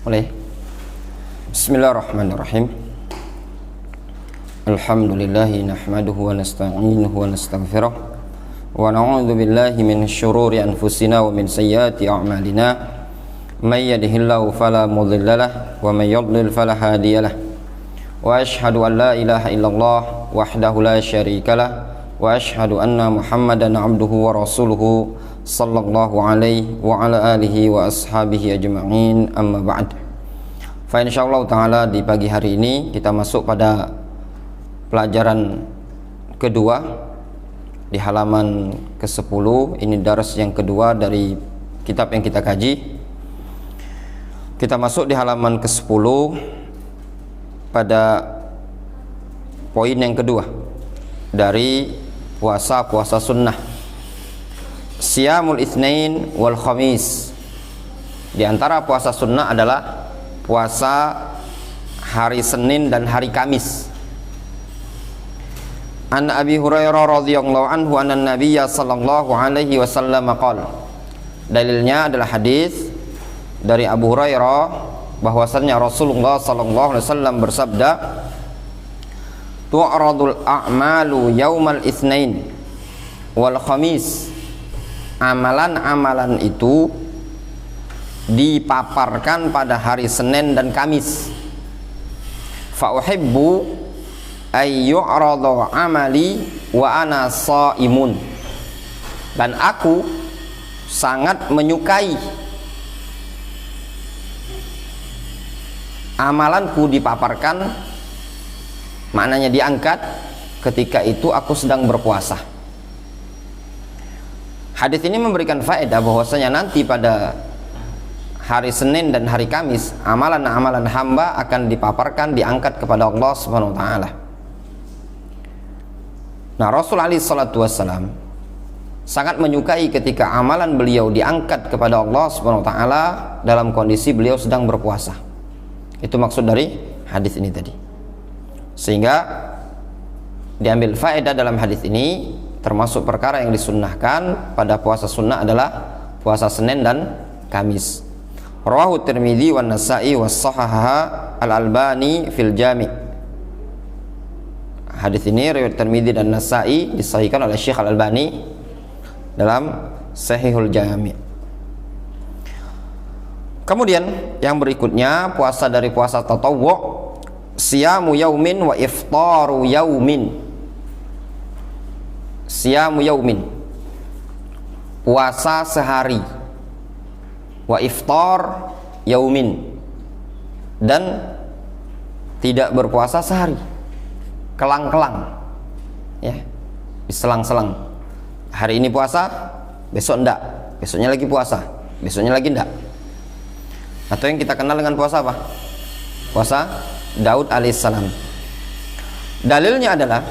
Boleh. Bismillahirrahmanirrahim. Alhamdulillahi nahmaduhu wa nasta'inuhu wa nastaghfiruh wa na'udzu billahi min syururi anfusina wa min sayyiati a'malina. May yahdihillahu fala mudhillalah wa may yudlil fala hadiyalah. Wa asyhadu an la ilaha illallah wahdahu la syarikalah wa asyhadu anna Muhammadan 'abduhu wa rasuluhu sallallahu alaihi wa ala alihi wa ashabihi ajma'in, amma ba'd. Fa insyaallah taala di pagi hari ini kita masuk pada pelajaran kedua di halaman ke-10. Ini dars yang kedua dari kitab yang kita kaji. Kita masuk di halaman ke-10 pada poin yang kedua dari puasa sunnah, Siyamul Itsnain wal Khamis. Di antara puasa sunnah adalah puasa hari Senin dan hari Kamis. An Abi Hurairah radhiyallahu anhu anna Nabiyya sallallahu alaihi wasallam qala. Dalilnya adalah hadis dari Abu Hurairah bahwasannya Rasulullah sallallahu alaihi wasallam bersabda, tu'radul a'malu yaumal itsnain wal khamis. Amalan-amalan itu dipaparkan pada hari Senin dan Kamis. Fa uhibbu ay yu'radu amali wa ana shaimun. Dan aku sangat menyukai amalanku dipaparkan, maknanya diangkat ketika itu aku sedang berpuasa. Hadis ini memberikan faedah bahwasanya nanti pada hari Senin dan hari Kamis amalan-amalan hamba akan dipaparkan, diangkat kepada Allah Subhanahu wa taala. Nah, Rasul alaihi salatu wassalam sangat menyukai ketika amalan beliau diangkat kepada Allah Subhanahu wa taala dalam kondisi beliau sedang berpuasa. Itu maksud dari hadis ini tadi. Sehingga diambil faedah dalam hadis ini, termasuk perkara yang disunnahkan pada puasa sunnah adalah puasa Senin dan Kamis. Rawahu Tirmidzi wan Nasa'i was sahaha Al-Albani fil Jami'. Hadis ini riwayat Tirmidzi dan Nasa'i disahihkan oleh Syekh Al-Albani dalam Sahihul Jami'. Kemudian yang berikutnya puasa dari puasa tatawwu', siyamu yaumin wa iftaru yaumin. Siyamu yaumin, puasa sehari, wa iftar yaumin, dan tidak berpuasa sehari, kelang-kelang, ya, diselang-selang. Hari ini puasa, besok enggak, besoknya lagi puasa, besoknya lagi enggak. Atau yang kita kenal dengan puasa apa? Puasa Daud alaihissalam. Dalilnya adalah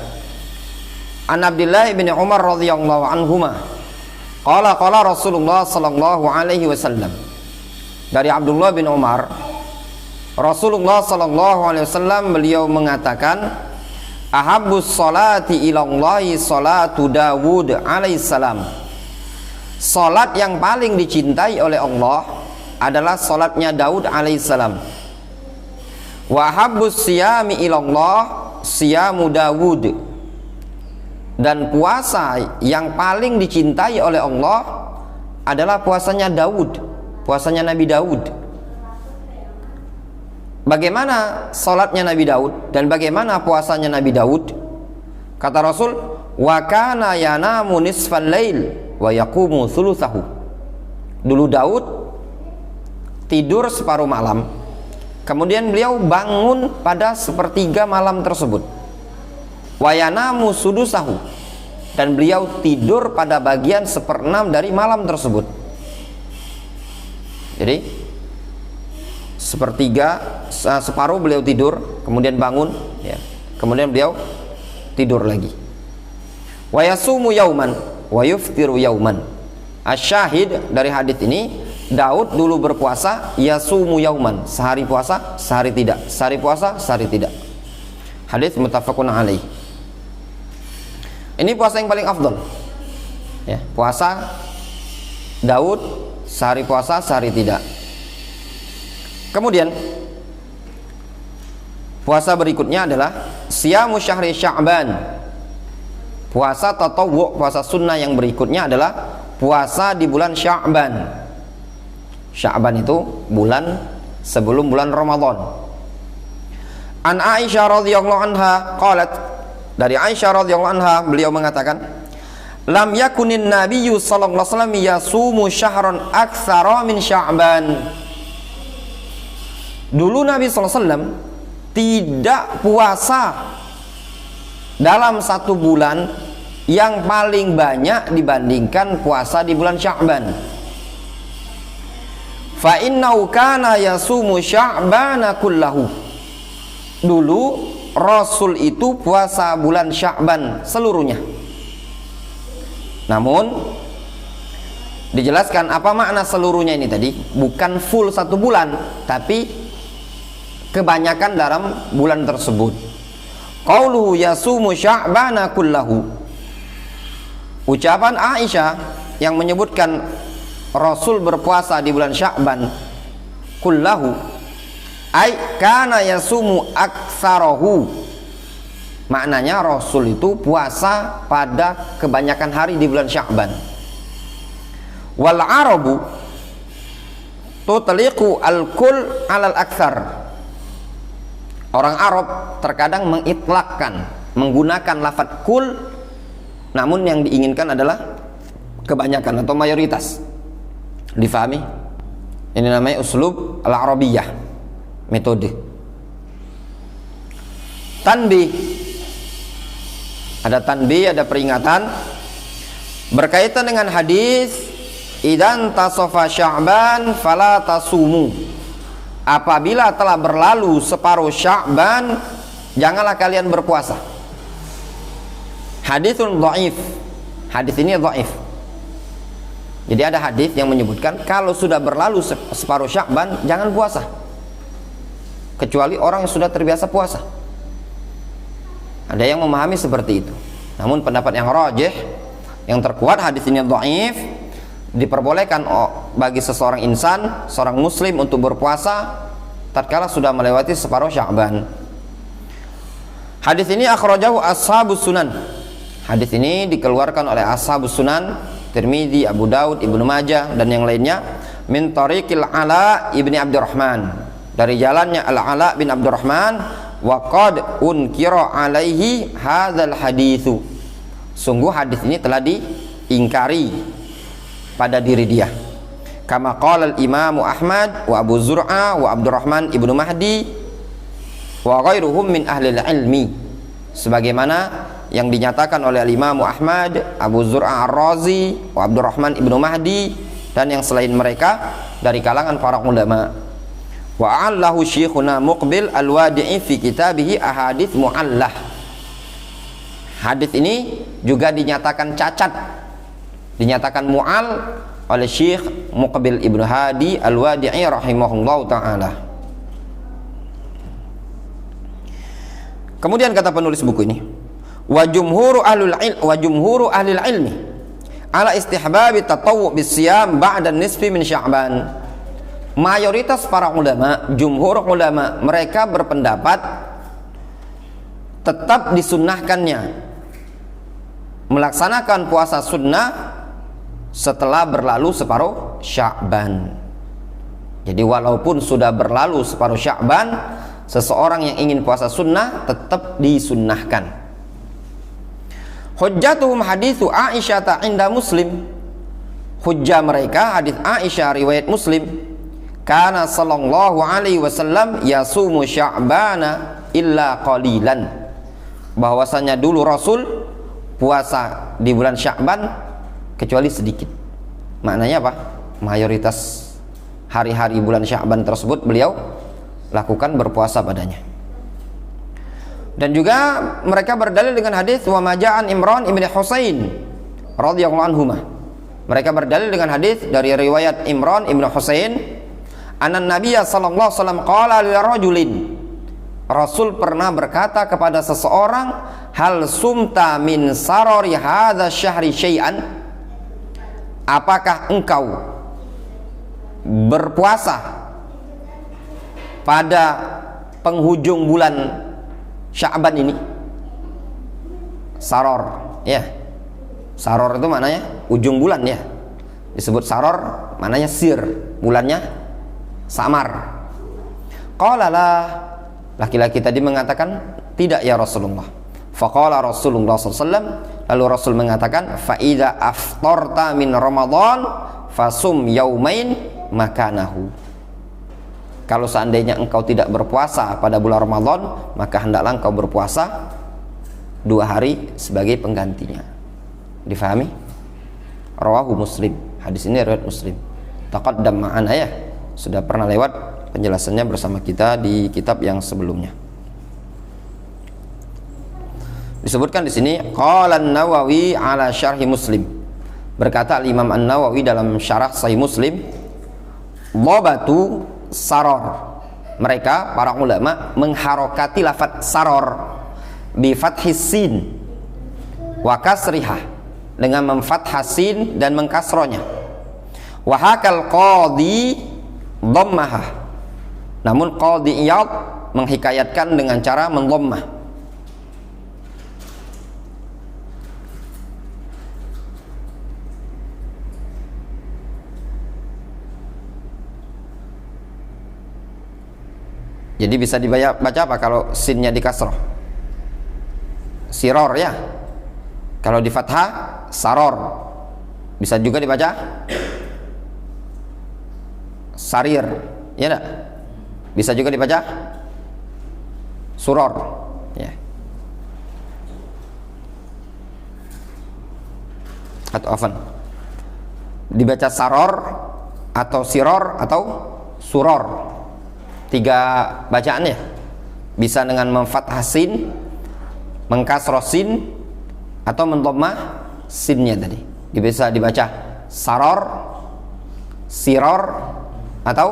An Abdullah bin Umar radhiyallahu anhuma qala Rasulullah sallallahu alaihi wasallam. Dari Abdullah bin Umar, Rasulullah sallallahu alaihi wasallam beliau mengatakan, ahabbus salati ilallahi salatu Dawud alaihissalam. Salat yang paling dicintai oleh Allah adalah salatnya Daud alaihissalam. Wa ahabbus siyami ilallah siyamu Dawud. Dan puasa yang paling dicintai oleh Allah adalah puasanya Daud, puasanya Nabi Daud. Bagaimana salatnya Nabi Daud dan bagaimana puasanya Nabi Daud? Kata Rasul, wa kana yanamu nisfal lail wa yaqumu thulutsahu. Dulu Daud tidur separuh malam, kemudian beliau bangun pada sepertiga malam tersebut. Wayanamu sudusahu, dan beliau tidur pada bagian 1/6 dari malam tersebut. Jadi separuh beliau tidur, kemudian bangun, ya, kemudian beliau tidur lagi. Wayasumu yauman wa yuftiru yauman. Asyahid dari hadits ini, Daud dulu berpuasa yasumu yauman, sehari puasa, sehari tidak, sehari puasa, sehari tidak. Hadits muttafaqun alaih. Ini puasa yang paling afdal, ya, puasa Daud sehari puasa sehari tidak. Kemudian puasa berikutnya adalah siyamu syahri Sya'ban. Puasa tatawwu', puasa sunnah yang berikutnya adalah puasa di bulan Sya'ban. Sya'ban itu bulan sebelum bulan Ramadan. An Aisyah radhiyallahu anha qalat, dari Aisyah radhiyallahu anha beliau mengatakan, lam yakunin nabiyyu sallallahu alaihi wasallam yasumu syahran aktsara min Sya'ban. Dulu Nabi sallallahu alaihi wasallam tidak puasa dalam satu bulan yang paling banyak dibandingkan puasa di bulan Sya'ban. Fa innahu kana yasumu Sya'bana kullahu. Dulu Rasul itu puasa bulan Sya'ban seluruhnya. Namun dijelaskan apa makna seluruhnya ini tadi, bukan full satu bulan, tapi kebanyakan dalam bulan tersebut. Qauluhu yasumu Sya'bana kullahu. Ucapan Aisyah yang menyebutkan Rasul berpuasa di bulan Sya'ban kullahu, ai kana yasumu aktsarahu. Maknanya Rasul itu puasa pada kebanyakan hari di bulan Sya'ban. Wal arabu tutliqu al-kull 'alal aktsar. Orang Arab terkadang mengitlakkan, menggunakan lafaz kul, namun yang diinginkan adalah kebanyakan atau mayoritas. Difahami? Ini namanya uslub al-arabiyah, metode. Tanbih, ada tanbih, ada peringatan berkaitan dengan hadis idan tasofa Sya'ban fala tasumu. Apabila telah berlalu separuh Sya'ban, janganlah kalian berpuasa. Haditsun dhaif. Hadis ini dhaif. Jadi ada hadis yang menyebutkan kalau sudah berlalu separuh Sya'ban jangan puasa, kecuali orang yang sudah terbiasa puasa. Ada yang memahami seperti itu. Namun pendapat yang rajih, yang terkuat, hadis ini dhaif, diperbolehkan bagi seseorang insan, seorang muslim untuk berpuasa tatkala sudah melewati separuh Sya'ban. Hadis ini akhrajahu ashabus sunan. Hadis ini dikeluarkan oleh ashabus sunan, Tirmidzi, Abu Daud, Ibnu Majah dan yang lainnya, min tariqil Ala ibni Abdurrahman, dari jalannya Al-Ala bin Abdurrahman, wa qad unkira alaihi hadzal haditsu. Sungguh hadis ini telah diingkari pada diri dia. Kama qala al-Imam Ahmad wa Abu Zur'a wa Abdurrahman ibnu Mahdi wa ghairuhum min ahli ilmi, sebagaimana yang dinyatakan oleh al-Imam Ahmad, Abu Zur'a Ar-Razi, wa Abdurrahman ibnu Mahdi dan yang selain mereka dari kalangan para ulama. Wa allahu syekhuna Muqbil Al-Wadi'i fi kitabihi ahadits mu'allah. Hadis ini juga dinyatakan cacat, dinyatakan mu'al oleh Syekh Muqbil Ibnu Hadi Al-Wadi'i rahimahullah ta'ala. Kemudian kata penulis buku ini, wa jumhuru ahlil ilmi ala istihbabi tatawwu bisiyam ba'da nisfi min Sya'ban. Mayoritas para ulama, jumhur ulama, mereka berpendapat tetap disunnahkannya melaksanakan puasa sunnah setelah berlalu separuh Sya'ban. Jadi walaupun sudah berlalu separuh Sya'ban, seseorang yang ingin puasa sunnah tetap disunnahkan. Hujjatuhum hadithu Aisyah inda Muslim. Hujjah mereka hadis Aisyah riwayat Muslim. Kana sallallahu alaihi wasallam yasumu Sya'bana illa qalilan. Bahwasanya dulu Rasul puasa di bulan Sya'ban kecuali sedikit. Maknanya apa? Mayoritas hari-hari bulan Sya'ban tersebut beliau lakukan berpuasa padanya. Dan juga mereka berdalil dengan hadis wa maja'an Imran ibn Husain radhiyallahu anhuma. Mereka berdalil dengan hadis dari riwayat Imran ibn Husain, anan nabiyya sallallahu alaihi wasallam qala lil rajulin, Rasul pernah berkata kepada seseorang, hal sumta min sarari hadza syahri syai'an, apakah engkau berpuasa pada penghujung bulan Sya'ban ini, saror, ya. Saror itu maknanya ujung bulan, ya. Disebut saror, maknanya sir, bulannya samar. Qala la, laki-laki tadi mengatakan, tidak ya Rasulullah. Faqala Rasulullah SAW, lalu Rasul mengatakan, fa idza aftarta min Ramadan fasum yaumain makanahu. Kalau seandainya engkau tidak berpuasa pada bulan Ramadan, maka hendaklah engkau berpuasa 2 hari sebagai penggantinya. Difahami? Rawahu Muslim. Hadis ini riwayat Muslim. Taqaddam ma'ana, ya. Sudah pernah lewat penjelasannya bersama kita di kitab yang sebelumnya. Disebutkan di sini qala an-Nawawi ala syarhi Muslim. Berkata Imam An-Nawawi dalam syarah Sahih Muslim, dhabatu saror. Mereka para ulama mengharokati lafaz saror bi fathis sin wa kasriha, dengan memfathah sin dan mengkasronya. Wa hakal qadi dhammah. Namun Qadhi Iyad menghikayatkan dengan cara mendhammah. Jadi bisa dibaca apa kalau sinnya di kasroh? Siror, ya. Kalau di fathah, saror. Bisa juga dibaca sarir, ya enggak? Bisa juga dibaca suror, ya. Atau afan. Dibaca saror atau siror atau suror. 3 bacaannya. Bisa dengan memfathah sin, mengkasroh sin, atau mendhammah sinnya tadi. Bisa dibaca saror, siror, atau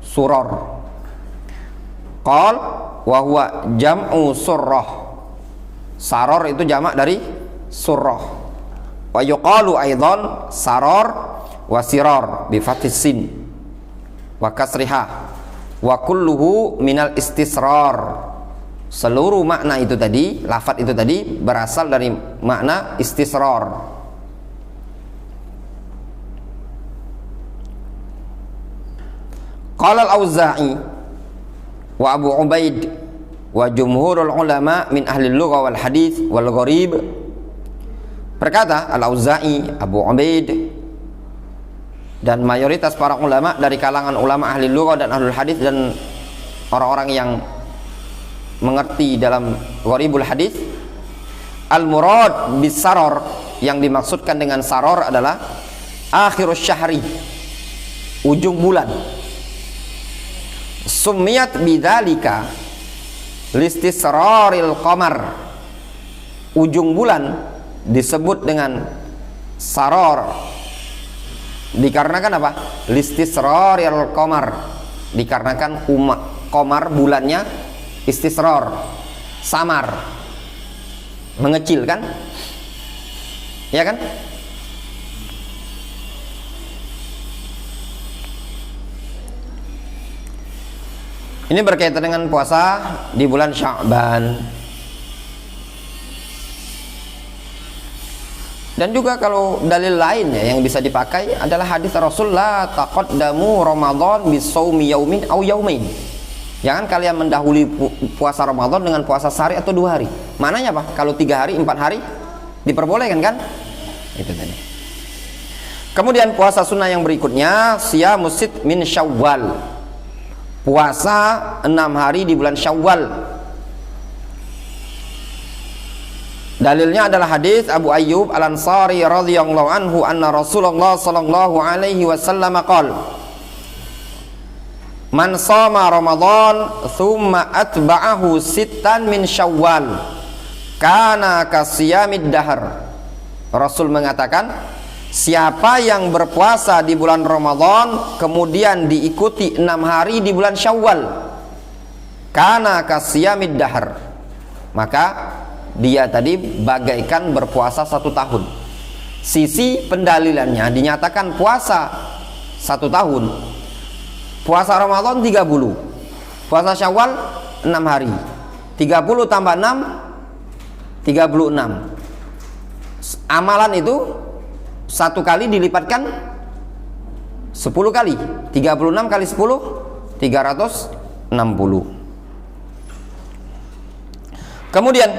suror. Qal wa huwa jam'u surrah. Saror itu jamak dari surrah. Wa yuqalu aidan saror wa siror bi fathis sin wa kasriha. Wa kulluhu minal istisrar. Seluruh makna itu tadi, lafaz itu tadi berasal dari makna istisrar. Qala al-Auza'i wa Abu Ubaid wa jumhurul ulama min ahli lughah wal hadith wal gharib. Berkata al-Auza'i, Abu Ubaid, dan mayoritas para ulama dari kalangan ulama ahli lughah dan ahlul hadis dan orang-orang yang mengerti dalam gharibul hadis, al-murad bis saror, yang dimaksudkan dengan saror adalah akhirus syahri, ujung bulan. Summiyat bidzalika listisraril qamar, ujung bulan disebut dengan saror dikarenakan apa? Listisraril qamar, dikarenakan qamar bulannya istisrar, samar, mengecil, kan? Ya kan? Ini berkaitan dengan puasa di bulan Sya'ban. Dan juga kalau dalil lainnya yang bisa dipakai adalah hadis Rasulullah, taqaddamu Ramadan bisawmi yaumin aw yaumain. Jangan kalian mendahului puasa Ramadan dengan puasa sehari atau 2 hari. Maknanya apa? Kalau 3 hari, 4 hari diperbolehkan, kan? Itu tadi. Kemudian puasa sunnah yang berikutnya, siyamus sit min Syawal. Puasa 6 hari di bulan Syawal. Dalilnya adalah hadis Abu Ayyub Al-Ansari radhiyallahu anhu anna Rasulullah sallallahu alaihi wasallam qala man shama Ramadan thumma atba'ahu sittan min Syawal kana kasiyamid dahr. Rasul mengatakan, siapa yang berpuasa di bulan Ramadan kemudian diikuti 6 hari di bulan Syawal, kana kasiyamid dahr, maka dia tadi bagaikan berpuasa 1 tahun. Sisi pendalilannya dinyatakan puasa 1 tahun. Puasa Ramadan 30, Puasa Syawal 6 hari. 30 tambah 6 36. Amalan itu satu kali dilipatkan 10 kali. 36 kali 10 360. Kemudian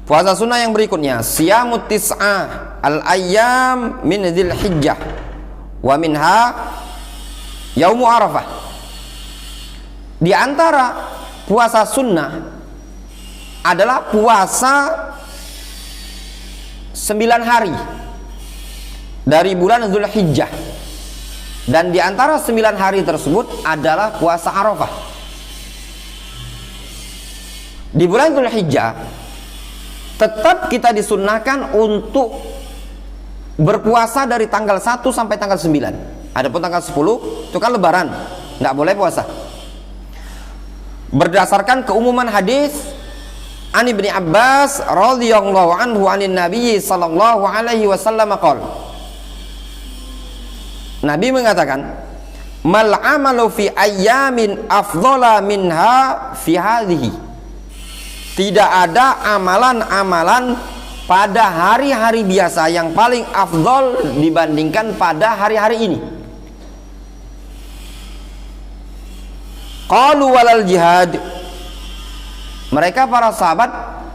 puasa sunnah yang berikutnya, siyamut tis'ah al-ayyam min dzulhijjah wa minha yaumu arafah. Di antara puasa sunnah adalah puasa 9 hari dari bulan Dzulhijjah, dan di antara 9 hari tersebut adalah puasa Arafah. Di bulan Dzulhijjah tetap kita disunnahkan untuk berpuasa dari tanggal 1 sampai tanggal 9. Adapun tanggal 10 itu kan lebaran, tidak boleh puasa. Berdasarkan keumuman hadis An Ibni Abbas radhiyallahu anhu anin Nabi sallallahu alaihi wasallam qala, Nabi mengatakan, mal amalu fi ayyamin afdhala minha fi hadhihi. Tidak ada amalan-amalan pada hari-hari biasa yang paling afdol dibandingkan pada hari-hari ini. Qalu walal jihad. Mereka para sahabat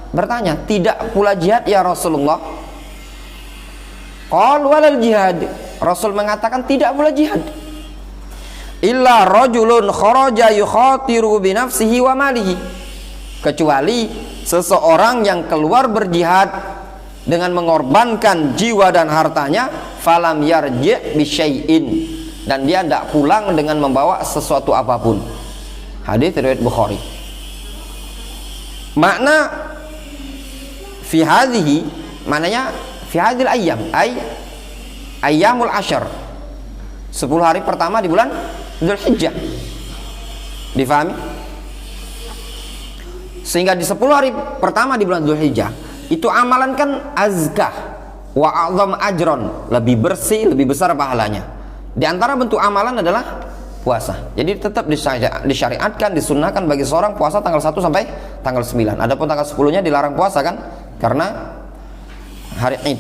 bertanya, tidak pula jihad ya Rasulullah? Qalu walal jihad. Rasul mengatakan tidak pula jihad. Illa rajulun kharaja yukhatiru bi nafsihi wa malihi. Kecuali seseorang yang keluar berjihad dengan mengorbankan jiwa dan hartanya, falam yarji' bi syai'in, dan dia tidak pulang dengan membawa sesuatu apapun. Hadis riwayat Bukhari. Makna fi hadhihi, maknanya fi hadhil ayyam, ayyamul asyar, 10 hari pertama di bulan Dzulhijjah. Difahami? Sehingga di 10 hari pertama di bulan Dzulhijjah itu amalan kan azkah wa a'zam ajron, lebih bersih, lebih besar pahalanya. Di antara bentuk amalan adalah puasa. Jadi tetap disyariatkan, disunnahkan bagi seorang puasa tanggal 1 sampai tanggal 9. Adapun tanggal 10-nya dilarang puasa kan karena hari Id.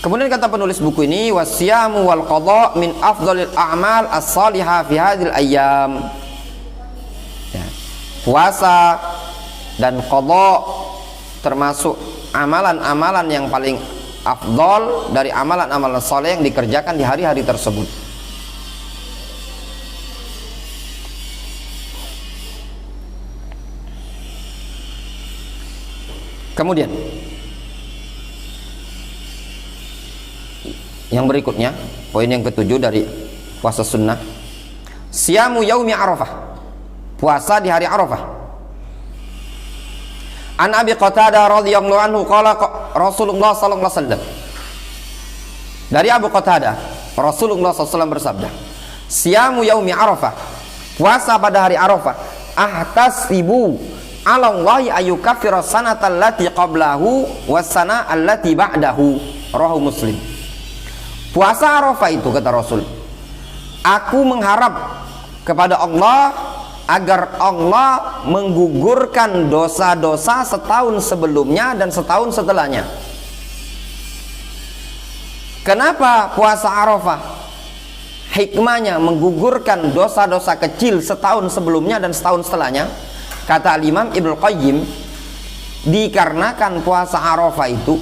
Kemudian kata penulis buku ini, wasyamu wal qadha min afdhalil a'mal as-salihah fi hadhil ayyam. Ya. Puasa dan qadha termasuk amalan-amalan yang paling afdal dari amalan-amalan saleh yang dikerjakan di hari-hari tersebut. Kemudian yang berikutnya, poin yang ketujuh dari puasa sunnah, siyamu yaumi arafah, puasa di hari Arafah. An Abi Qatadah radhiyallahu anhu qala Rasulullah sallallahu alaihi wasallam, dari Abu Qatadah Rasulullah SAW bersabda, siyamu yaumi arafah, puasa pada hari Arafah, ahtasibu ala Allahi ayyukaffira sanata allati qablahu was-sana allati ba'dahu, rawahu Muslim. Puasa Arafah itu, kata Rasul, aku mengharap kepada Allah agar Allah menggugurkan dosa-dosa setahun sebelumnya dan setahun setelahnya. Kenapa puasa Arafah? Hikmahnya menggugurkan dosa-dosa kecil setahun sebelumnya dan setahun setelahnya. Kata Imam Ibnu Qayyim, dikarenakan puasa Arafah itu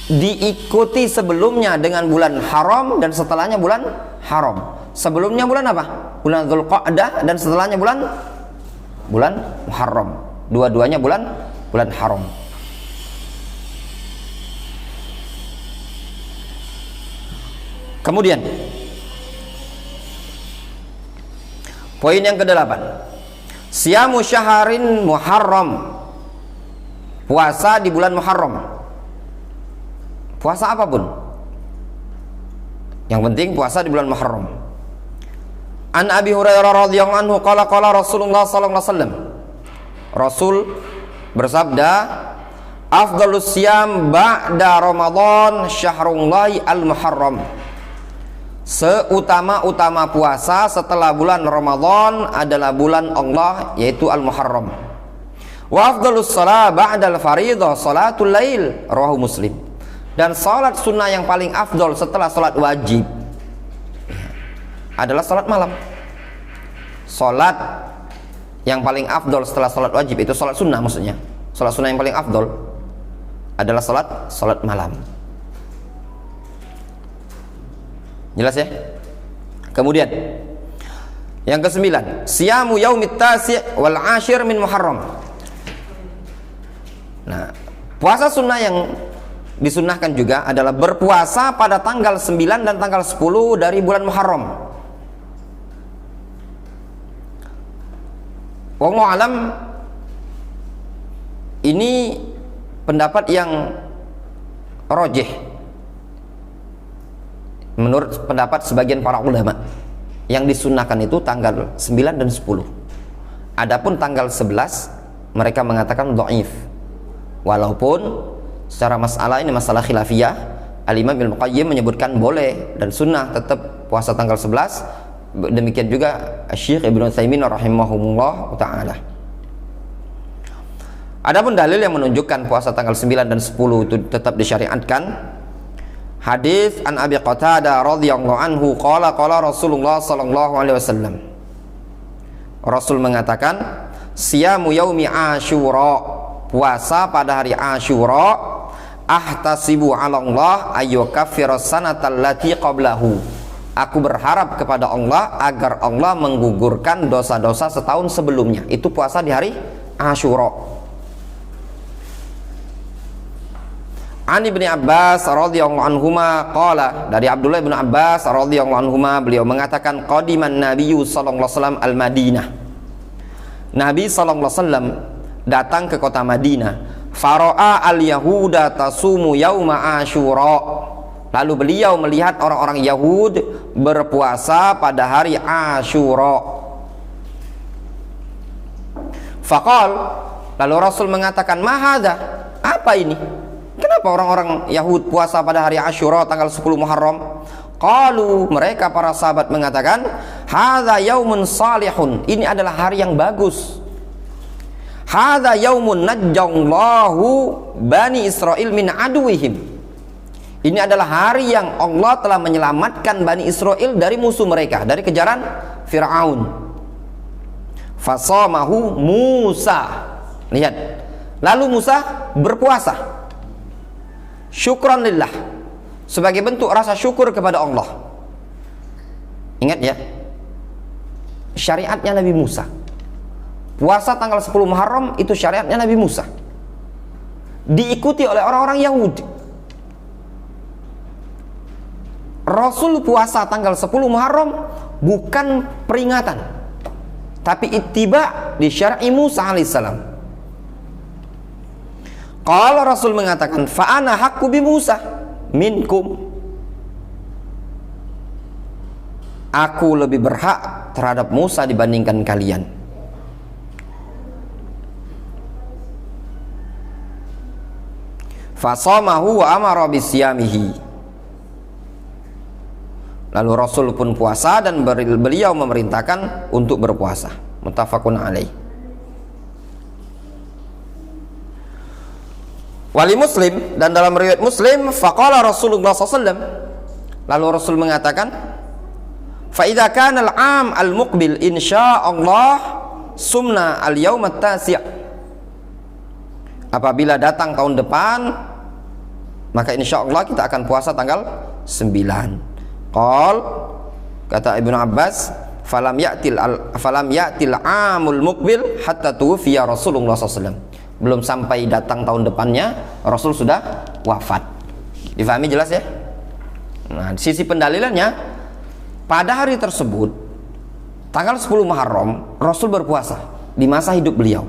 diikuti sebelumnya dengan bulan haram dan setelahnya bulan haram. Sebelumnya bulan apa? Bulan Dzulqa'dah, dan setelahnya bulan Muharram. Dua-duanya bulan haram. Kemudian poin yang ke-8, siyamu syaharin Muharram, puasa di bulan Muharram. Puasa apapun, yang penting puasa di bulan Muharram. An Abi Hurairah radhiyallahu anhu qala qala Rasulullah sallallahu alaihi wasallam, Rasul bersabda, afdhalus siyam ba'da Ramadan syahrullahi al-Muharram. seutama-utama puasa setelah bulan Ramadan adalah bulan Allah, yaitu Al-Muharram. Wa afdhalus shalah ba'dal fariidhah salatul lail, rawahu Muslim. Dan salat sunnah yang paling afdol setelah salat wajib adalah salat malam. Salat yang paling afdol setelah salat wajib itu salat sunnah, maksudnya salat sunnah yang paling afdol adalah salat malam. Jelas ya? Kemudian yang ke-9, siyamu yaumit tasi' wal 'ashir min Muharram. Nah, puasa sunnah yang disunnahkan juga adalah berpuasa pada tanggal 9 dan tanggal 10 dari bulan Muharram. Wallahu alam, ini pendapat yang rajih menurut pendapat sebagian para ulama. Yang disunnahkan itu tanggal 9 dan 10. Adapun tanggal 11 mereka mengatakan dhaif. Walaupun secara masalah ini masalah khilafiyah, Al-Imam Ibnu Qayyim menyebutkan boleh dan sunnah tetap puasa tanggal 11. Demikian juga Syekh Ibnu Utsaimin rahimahumullah taala. Adapun dalil yang menunjukkan puasa tanggal 9 dan 10 itu tetap disyariatkan, hadis an Abi Qatadah radhiyallahu anhu qala Rasulullah sallallahu alaihi wasallam. Rasul mengatakan, siyamu yaumi Asyura, puasa pada hari Asyura, ahtasibu 'ala Allah ayyukaffira sanatal lati qablahu. Aku berharap kepada Allah agar Allah menggugurkan dosa-dosa setahun sebelumnya. Itu puasa di hari Asyura. An Ibnu Abbas radhiyallahu anhuma qala, dari Abdullah bin Abbas radhiyallahu anhuma, beliau mengatakan, qadiman nabiyyu sallallahu alaihi wasallam al-Madinah. Nabi sallallahu alaihi wasallam datang ke kota Madinah. Fara'a al-yahuda tasumu yauma Asyura. Lalu beliau melihat orang-orang Yahud berpuasa pada hari Asyura. Faqal, lalu Rasul mengatakan, ma hadza? Apa ini? Kenapa orang-orang Yahud puasa pada hari Asyura tanggal 10 Muharram? Qalu, mereka para sahabat mengatakan, hadza yaumun salihun. Ini adalah hari yang bagus. Hadza yaumun najjallahu bani Israil min aduwihim. Ini adalah hari yang Allah telah menyelamatkan Bani Israel dari musuh mereka, dari kejaran Fir'aun. Fasamahu Musa. Lihat, lalu Musa berpuasa syukran lillah, sebagai bentuk rasa syukur kepada Allah. Ingat ya, syariatnya Nabi Musa. Puasa tanggal 10 Muharram itu syariatnya Nabi Musa, diikuti oleh orang-orang Yahudi. Rasul puasa tanggal 10 Muharram bukan peringatan, tapi ittiba di syar'i Musa alaihissalam. Kalau Rasul mengatakan, fa ana haqqu bi Musa minkum, aku lebih berhak terhadap Musa dibandingkan kalian. Fasamahu wa amara bisyamihi. Lalu Rasul pun puasa dan beliau memerintahkan untuk berpuasa. Muttafaqun alaih. Wali Muslim, dan dalam riwayat Muslim, faqala Rasulullah SAW, lalu Rasul mengatakan, fa idza kana al-'am al-muqbil insyaallah sumna al-yaum at-tasi'. Apabila datang tahun depan, maka insyaallah kita akan puasa tanggal 9. Qal, kata Ibnu Abbas, falam ya'til amul muqbil hatta tuwfiya Rasulullah SAW. Belum sampai datang tahun depannya, Rasul sudah wafat. Difahami jelas ya? Nah, sisi pendalilannya, pada hari tersebut tanggal 10 Muharram Rasul berpuasa di masa hidup beliau.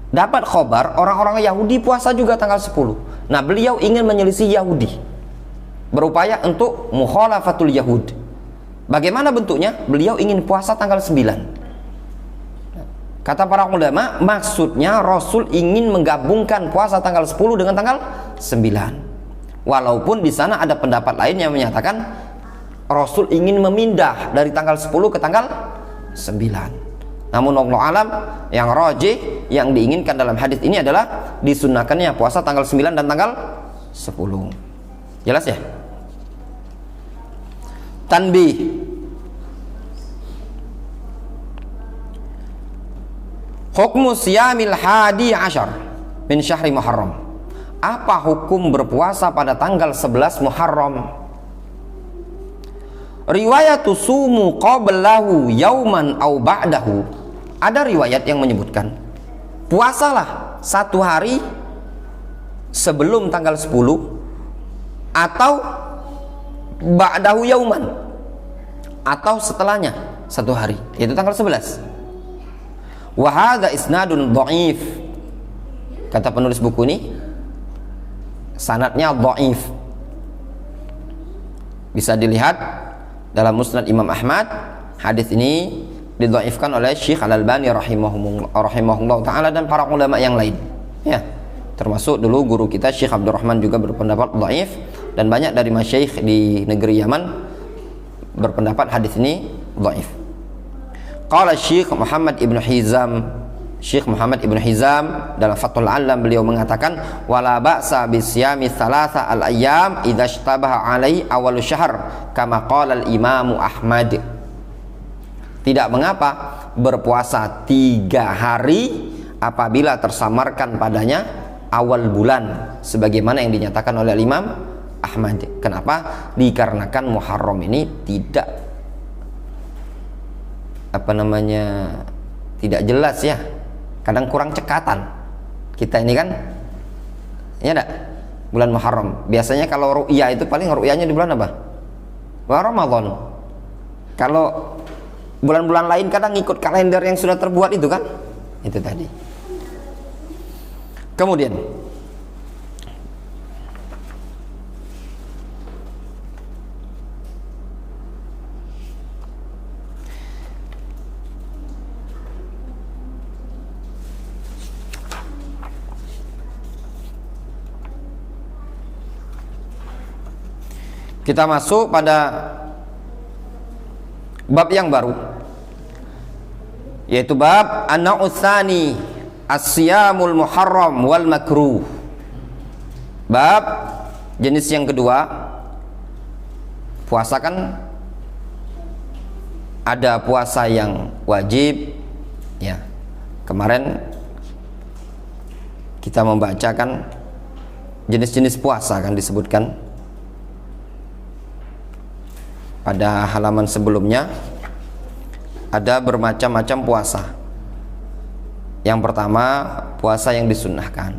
Dapat khobar orang-orang Yahudi puasa juga tanggal 10. Nah, beliau ingin menyelisih Yahudi, berupaya untuk mukhalafatul Yahud. Bagaimana bentuknya? Beliau ingin puasa tanggal 9. Kata para ulama, maksudnya Rasul ingin menggabungkan puasa tanggal 10 dengan tanggal 9. Walaupun di sana ada pendapat lain yang menyatakan Rasul ingin memindah dari tanggal 10 ke tanggal 9. Namun Allah alam, yang rajih, yang diinginkan dalam hadis ini adalah disunnahkannya puasa tanggal 9 dan tanggal 10. Jelas ya? Tanbih. Hukmu siyamil hadi asyar min syahri Muharram. Apa hukum berpuasa pada tanggal 11 Muharram? Riwayatu sumu qablahu yauman au ba'dahu. Ada riwayat yang menyebutkan puasalah 1 hari sebelum tanggal 10 atau ba'dahu yauman, atau setelahnya 1 hari, yaitu tanggal 11. Wa hadza isnadun dhaif. Kata penulis buku ini, sanadnya dhaif. Bisa dilihat dalam Musnad Imam Ahmad. Hadis ini didhaifkan oleh Syekh Al-Albani rahimahullah taala dan para ulama yang lain. Ya, termasuk dulu guru kita Syekh Abdurrahman juga berpendapat dhaif, dan banyak dari masyayikh di negeri Yaman berpendapat hadis ini dhaif. Qala Syekh Muhammad Ibn Hizam dalam Fathul Alam, beliau mengatakan wala ba'sa bisyami thalatha al-ayyam idza ishtabaha alai awal syahr kama qala al-Imam Ahmad. Tidak mengapa berpuasa 3 hari apabila tersamarkan padanya awal bulan, sebagaimana yang dinyatakan oleh Imam Ahmad. Kenapa? Dikarenakan Muharram ini tidak tidak jelas ya, kadang kurang cekatan kita ini kan, ya enggak? Bulan Muharram biasanya kalau ru'yah itu paling ru'yahnya di bulan apa? Bulan Ramadan. Kalau bulan-bulan lain kadang ngikut kalender yang sudah terbuat itu kan, itu tadi. Kemudian kita masuk pada bab yang baru, yaitu bab an-naw'u tsani as-siyamul muharram wal makruh. Bab jenis yang kedua, puasa kan ada puasa yang wajib ya. Kemarin kita membacakan jenis-jenis puasa kan disebutkan pada halaman sebelumnya. Ada bermacam-macam puasa. Yang pertama, puasa yang disunnahkan,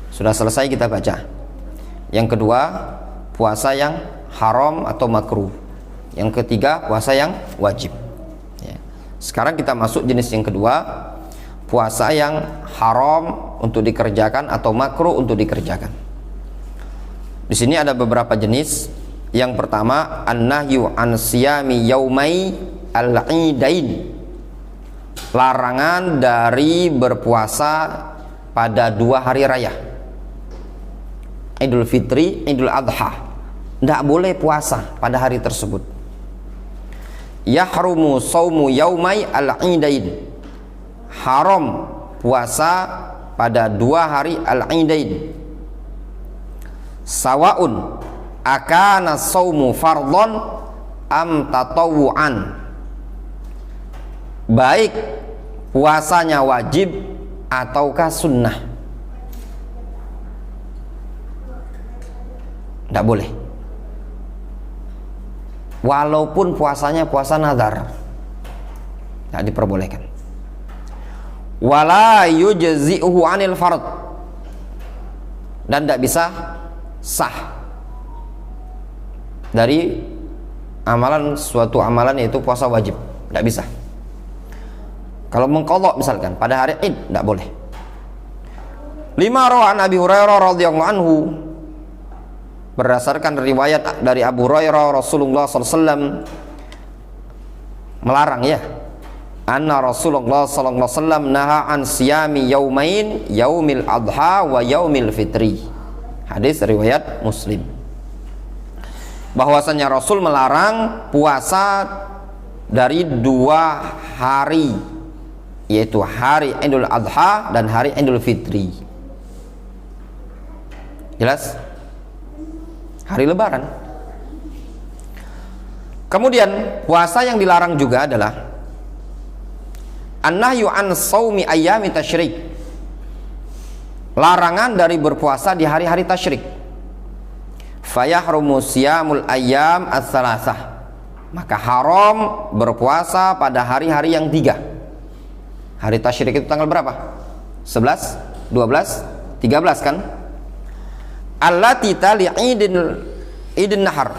sudah selesai kita baca. Yang kedua, puasa yang haram atau makruh. Yang ketiga, puasa yang wajib ya. Sekarang kita masuk jenis yang kedua, puasa yang haram untuk dikerjakan atau makruh untuk dikerjakan. Di sini ada beberapa jenis. Yang pertama, an-nahyu an siyami yaumai al-idain. Larangan dari berpuasa pada 2 hari raya, Idul Fitri, Idul Adha. Tidak boleh puasa pada hari tersebut. Yahrumu saumu yaumai al-idain. Haram puasa pada 2 hari al-idain. Sawaun akana saumu fardhon am tatawuan. Baik puasanya wajib ataukah sunnah, tidak boleh. Walaupun puasanya puasa nazar, tidak diperbolehkan. Wala yujzi'uhu anil fard, dan tidak bisa sah dari amalan, suatu amalan yaitu puasa wajib, tidak bisa. Kalau mengqadha misalkan pada hari Id, tidak boleh. 5 rawi an Abi Hurairah radhiyallahu anhu, berdasarkan riwayat dari Abu Hurairah, Rasulullah SAW melarang ya, anna Rasulullah SAW naha an siyami yaumain, yaumil adha wa yaumil fitri. Hadis riwayat Muslim. bahwasanya Rasul melarang puasa dari 2 hari, yaitu hari Idul Adha dan hari Idul Fitri. Jelas? Hari Lebaran. Kemudian puasa yang dilarang juga adalah an-nahyu an shaumi ayyami tasyrik. Larangan dari berpuasa di hari-hari tasyrik. Fayahrumu siyamul ayyam ats-tsalatsah. Maka haram berpuasa pada hari-hari yang 3. Hari tasyrik itu tanggal berapa? 11, 12, 13 kan? Allati tali idin nahar,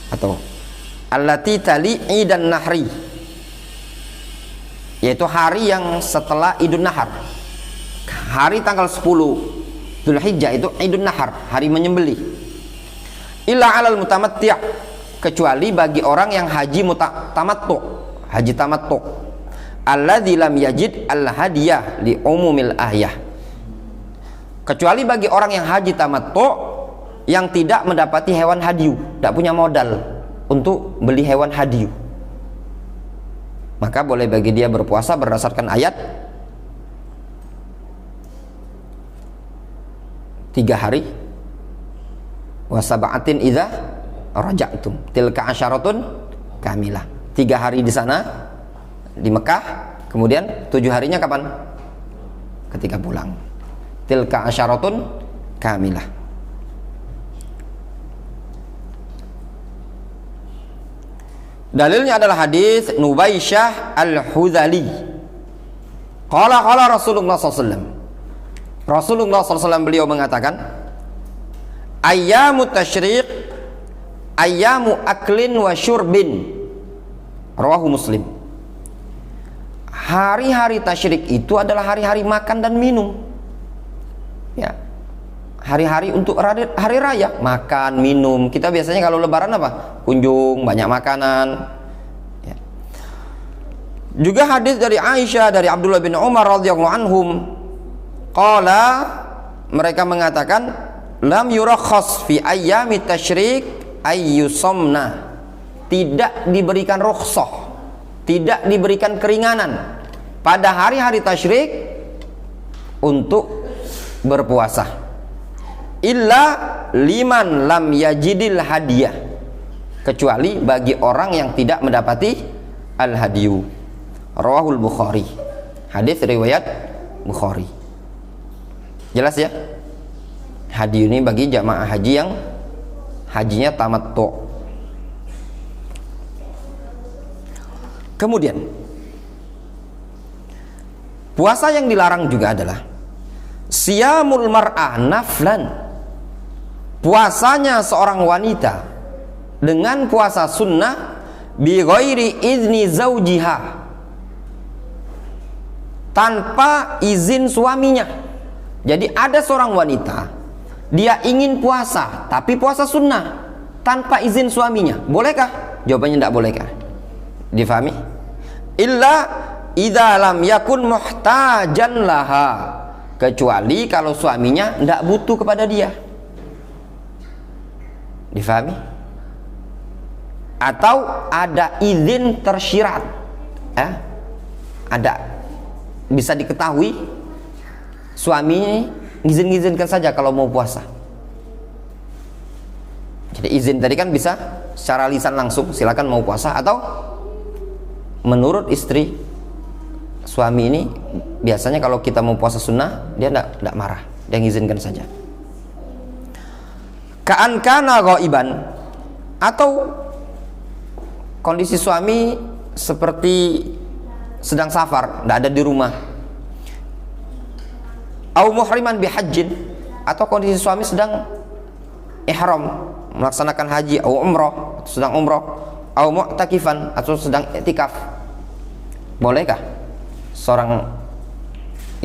atau allati tali idan nahri, yaitu hari yang setelah Idun Nahar. Hari tanggal 10 Dzulhijjah itu Idun Nahar, hari menyembelih. Illa alal mutamatti', kecuali bagi orang yang haji tamattu, haji tamattu, alladzi lam yajid al-hadiyah li umumil ahyah. Kecuali bagi orang yang haji tamattu yang tidak mendapati hewan hadiyu, tidak punya modal untuk beli hewan hadiyu, maka boleh bagi dia berpuasa berdasarkan ayat 3 hari wa sab'atin idza raja'tum tilka asyaratun kamilah. 3 hari di sana di Mekah, kemudian 7 harinya kapan? Ketika pulang. Tilka asyaratun kamilah. Dalilnya adalah hadis Nubaisyah Al-Hudzali. Qala Rasulullah SAW. Rasulullah SAW beliau mengatakan, ayyamu tasyriq ayyamu aklin wa syurbin. Rawahu Muslim. Hari-hari tasyrik itu adalah hari-hari makan dan minum. Ya, hari-hari untuk hari raya, makan minum. Kita biasanya kalau Lebaran apa? Kunjung, banyak makanan. Ya. Juga hadis dari Aisyah, dari Abdullah bin Umar radhiyallahu anhum, qala, mereka mengatakan, lam yurakhas fi ayyami tasyrik ayyusomna. Tidak diberikan rukhsah, tidak diberikan keringanan pada hari-hari tasyrik untuk berpuasa, illa liman lam yajidil hadiyah, kecuali bagi orang yang tidak mendapati al-hadiyu. Rawahul Bukhari, hadis riwayat Bukhari. Jelas ya? Hadiyu ini bagi jamaah haji yang hajinya tamattu. Kemudian puasa yang dilarang juga adalah siyamul mar'ah naflan, puasanya seorang wanita dengan puasa sunnah bi ghairi izni zaujiha, tanpa izin suaminya. Jadi ada seorang wanita, dia ingin puasa tapi puasa sunnah tanpa izin suaminya, bolehkah? Jawabannya tidak bolehkah. Difahami? Illa idza lam yakun muhtajan laha, kecuali kalau suaminya tidak butuh kepada dia. Difahami? Atau ada izin tersyirat, ada, bisa diketahui suami ngizin-ngizinkan saja kalau mau puasa. Jadi izin tadi kan bisa secara lisan langsung, silakan mau puasa, atau menurut istri, suami ini biasanya kalau kita mau puasa sunnah dia tidak marah, dia ngizinkan saja. Ka'an kana ghaiban, atau kondisi suami seperti sedang safar, tidak ada di rumah. Au muhriman bihajjin, atau kondisi suami sedang ihram melaksanakan haji, au umrah, atau sedang umrah, au mu'takifan, atau sedang i'tikaf. Bolehkah seorang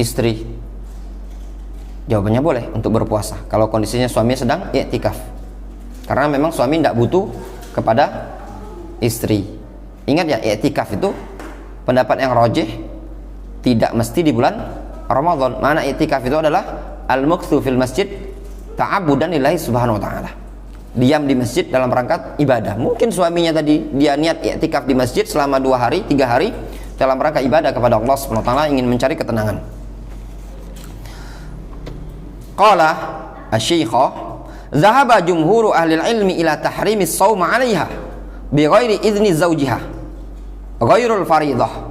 istri? Jawabannya boleh untuk berpuasa kalau kondisinya suami sedang i'tikaf, karena memang suami tidak butuh kepada istri. Ingat ya, i'tikaf itu pendapat yang rajih tidak mesti di bulan Ramadan. Mana i'tikaf itu adalah al-muktsu fil masjid ta'abudan lillahi subhanahu wa ta'ala, diam di masjid dalam rangka ibadah. Mungkin suaminya tadi dia niat i'tikaf di masjid selama 2 hari, 3 hari dalam rangka ibadah kepada Allah Subhanahu wa taala, ingin mencari ketenangan. Qala asy-syaikh dhahaba jumhuru ahli ilmi ila tahrimi shaum 'alaiha bi ghairi idzni zawjiha ghairul fariidhah.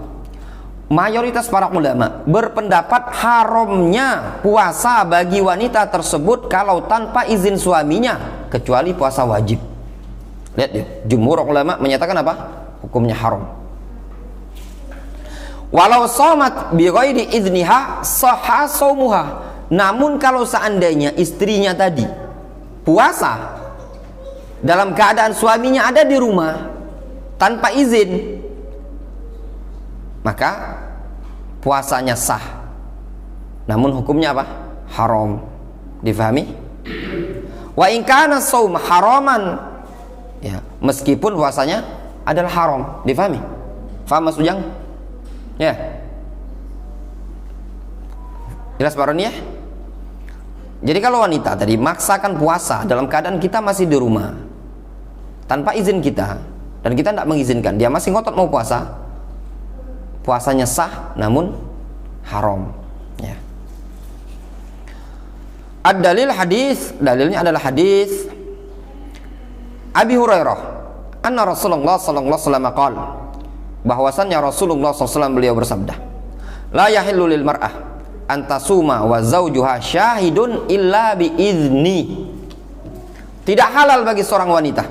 Mayoritas para ulama berpendapat haramnya puasa bagi wanita tersebut kalau tanpa izin suaminya, kecuali puasa wajib. Lihat ya, jumhur ulama menyatakan apa? Hukumnya haram. Walau shamat bi ghairi izniha sahha shaumuha. Namun kalau seandainya istrinya tadi puasa dalam keadaan suaminya ada di rumah tanpa izin, maka puasanya sah, namun hukumnya apa? Haram. Difahami? Wa in kana shaum haraman, ya, meskipun puasanya adalah haram. Difahami? Faham Mas Ujang? Ya. Jelas Pak Roni ya? Jadi kalau wanita tadi maksakan puasa dalam keadaan kita masih di rumah tanpa izin kita, dan kita tidak mengizinkan, dia masih ngotot mau puasa, puasanya sah namun haram, ya. Ad-dalil hadis, dalilnya adalah hadis Abi Hurairah anna Rasulullah sallallahu alaihi wasallam qala, bahwasannya Rasulullah SAW beliau bersabda, la yahillu lil mar'ah antasuma wa zawjuha syahidun illa bi izni. Tidak halal bagi seorang wanita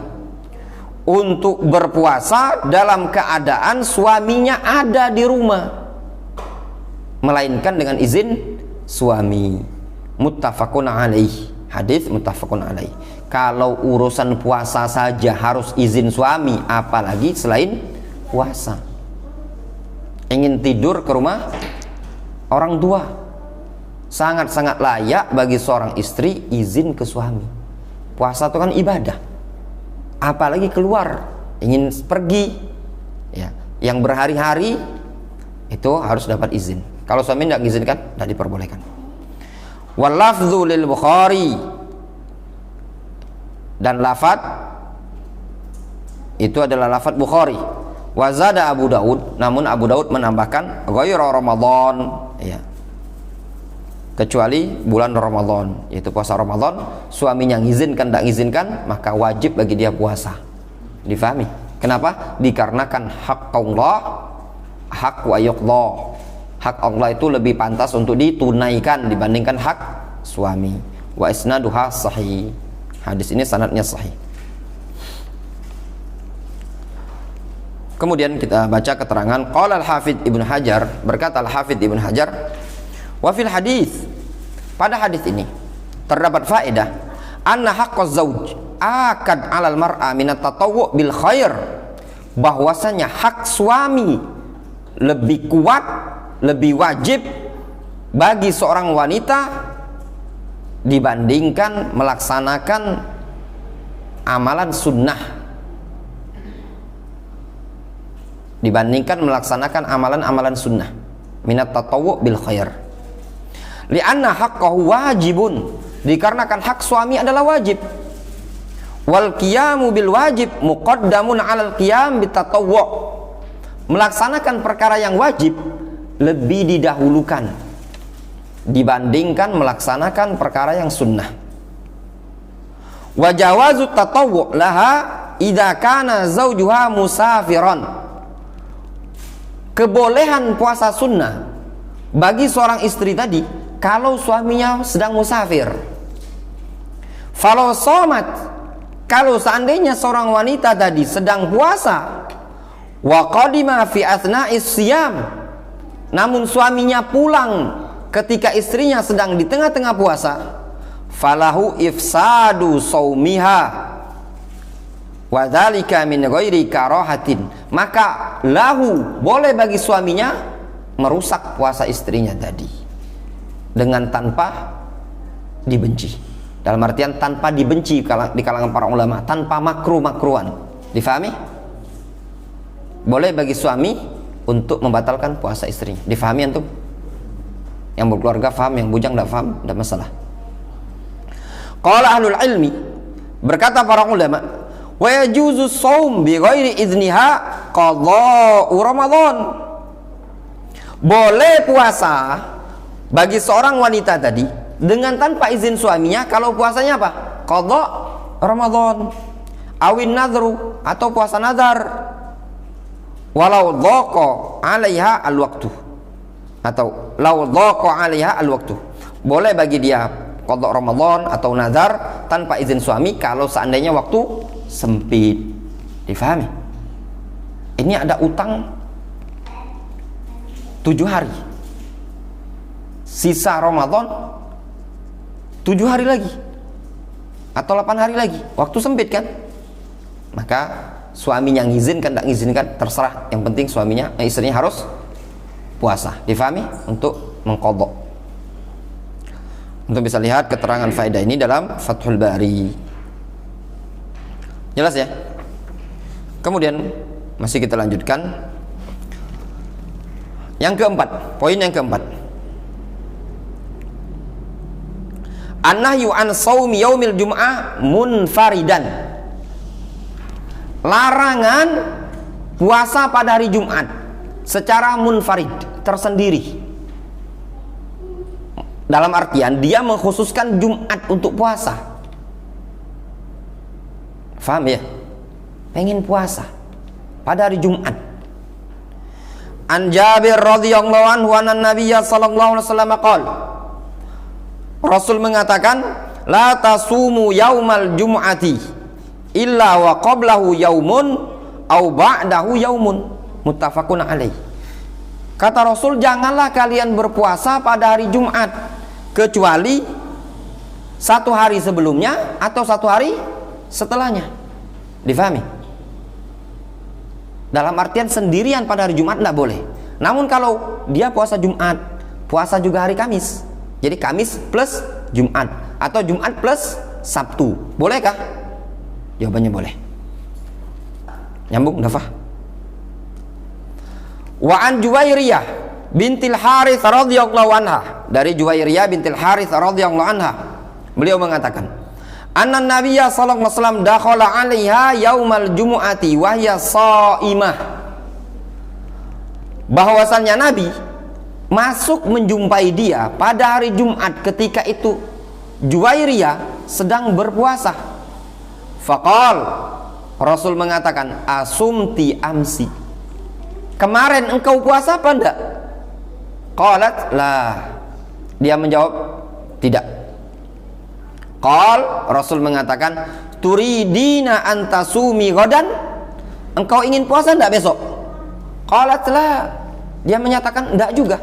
untuk berpuasa dalam keadaan suaminya ada di rumah, melainkan dengan izin suami. Muttafaqun alaih. Hadis muttafaqun alaih. Kalau urusan puasa saja harus izin suami, apalagi selain puasa. Ingin tidur ke rumah orang tua, sangat-sangat layak bagi seorang istri izin ke suami. Puasa itu kan ibadah, apalagi keluar ingin pergi, ya, yang berhari-hari itu harus dapat izin. Kalau suami tidak mengizinkan, tidak diperbolehkan. Wal lafdzu lil Bukhari, dan lafaz itu adalah lafaz Bukhari. Wa zada Abu Daud, namun Abu Daud menambahkan ghairu Ramadan, ya, kecuali bulan Ramadan, yaitu puasa Ramadan. Suaminya ngizinkan tidak ngizinkan, maka wajib bagi dia puasa. Difahami? Kenapa? Dikarenakan hak Allah, hak wa yuqda. Hak Allah itu lebih pantas untuk ditunaikan dibandingkan hak suami. Wa isnaduha sahih. Hadis ini sanadnya sahih. Kemudian kita baca keterangan qala al-Hafidz Ibnu Hajar, berkata al-Hafidz Ibnu Hajar, wa fil hadis, pada hadis ini terdapat faedah anna haqqaz zauj akad 'alal mar'a min at-tatawwu' bil khair, bahwasanya hak suami lebih kuat, lebih wajib bagi seorang wanita dibandingkan melaksanakan amalan sunnah, dibandingkan melaksanakan amalan-amalan sunnah minat tatawwu' bil khair. Li'anna haqqahu wajibun, dikarenakan hak suami adalah wajib. Wal qiyamu bil wajib muqaddamun 'alal qiyam bit tatawwu', melaksanakan perkara yang wajib lebih didahulukan dibandingkan melaksanakan perkara yang sunnah. Wa jawazu tatawwu' laha idza kana zawjuha musafiran, kebolehan puasa sunnah bagi seorang istri tadi kalau suaminya sedang musafir. Falau somat, kalau seandainya seorang wanita tadi sedang puasa, wa qadima fi athna'is siyam, namun suaminya pulang ketika istrinya sedang di tengah-tengah puasa, falahu ifsadu saumiha wa dzalika min ghairi karahatin, maka lahu, boleh bagi suaminya merusak puasa istrinya tadi dengan tanpa dibenci. Dalam artian tanpa dibenci di kalangan para ulama, tanpa makruh-makruhan. Difahami? Boleh bagi suami untuk membatalkan puasa istrinya. Difahami antum? Yang berkeluarga faham, yang bujang tidak faham, tidak masalah. Qala ahlul ilmi Berkata para ulama, wa yajuzu shaum bi ghairi idniha qadha'u Ramadan. Boleh puasa bagi seorang wanita tadi dengan tanpa izin suaminya kalau puasanya apa? Qadha' Ramadan. Awin nadru, atau puasa nazar. Walau dhaqa 'alaiha al-waqtu. Atau lau dhaqa 'alaiha al-waqtu. Boleh bagi dia qadha' Ramadan atau nazar tanpa izin suami kalau seandainya waktu sempit. Difahami? Ini ada utang 7 hari. Sisa Ramadan 7 hari lagi atau 8 hari lagi. Waktu sempit kan? Maka suaminya ngizinkan tak ngizinkan terserah, yang penting suaminya istrinya harus puasa. Difahami? Untuk mengqadha. Untuk bisa lihat keterangan faedah ini dalam Fathul Bari. Jelas ya? Kemudian masih kita lanjutkan yang keempat, poin yang keempat. An-nahyu an shaumi yaumil jum'ah munfaridan. Larangan puasa pada hari Jumat secara munfarid, tersendiri. Dalam artian dia mengkhususkan Jumat untuk puasa. Faham ya? Pengen puasa pada hari Jumat. An Jabir radhiyallahu anhu anna Nabiyya sallallahu alaihi wasallam qala, Rasul mengatakan, la tasumu yaumal jum'ati illa wa qablahu yaumun au ba'dahu yaumun. Muttafaqun alaih. Kata Rasul, janganlah kalian berpuasa pada hari Jumat kecuali 1 hari sebelumnya atau 1 hari setelahnya. Difahami? Dalam artian sendirian pada hari Jumat tidak boleh. Namun kalau dia puasa Jumat, puasa juga hari Kamis, jadi Kamis plus Jumat atau Jumat plus Sabtu, bolehkah? Jawabannya boleh. Nyambung, nafah. Wa an Juwairiyah bintil Harits radhiyallahu anha, dari Juwairiyah bintil Harits radhiyallahu anha, beliau mengatakan, anna Nabiyya sallallahu alaihi wasallam dakhala 'alaiha yaumal jumu'ati wa hiya shaimah. Bahwasannya Nabi masuk menjumpai dia pada hari Jumat ketika itu Juwairiyah sedang berpuasa. Faqal, Rasul mengatakan, asumti amsi, kemarin engkau puasa apa enggak? Qalat lah, dia menjawab tidak. Qal, Rasul mengatakan, turidina antasumi ghadan, engkau ingin puasa enggak besok? Qalat lah, dia menyatakan enggak juga.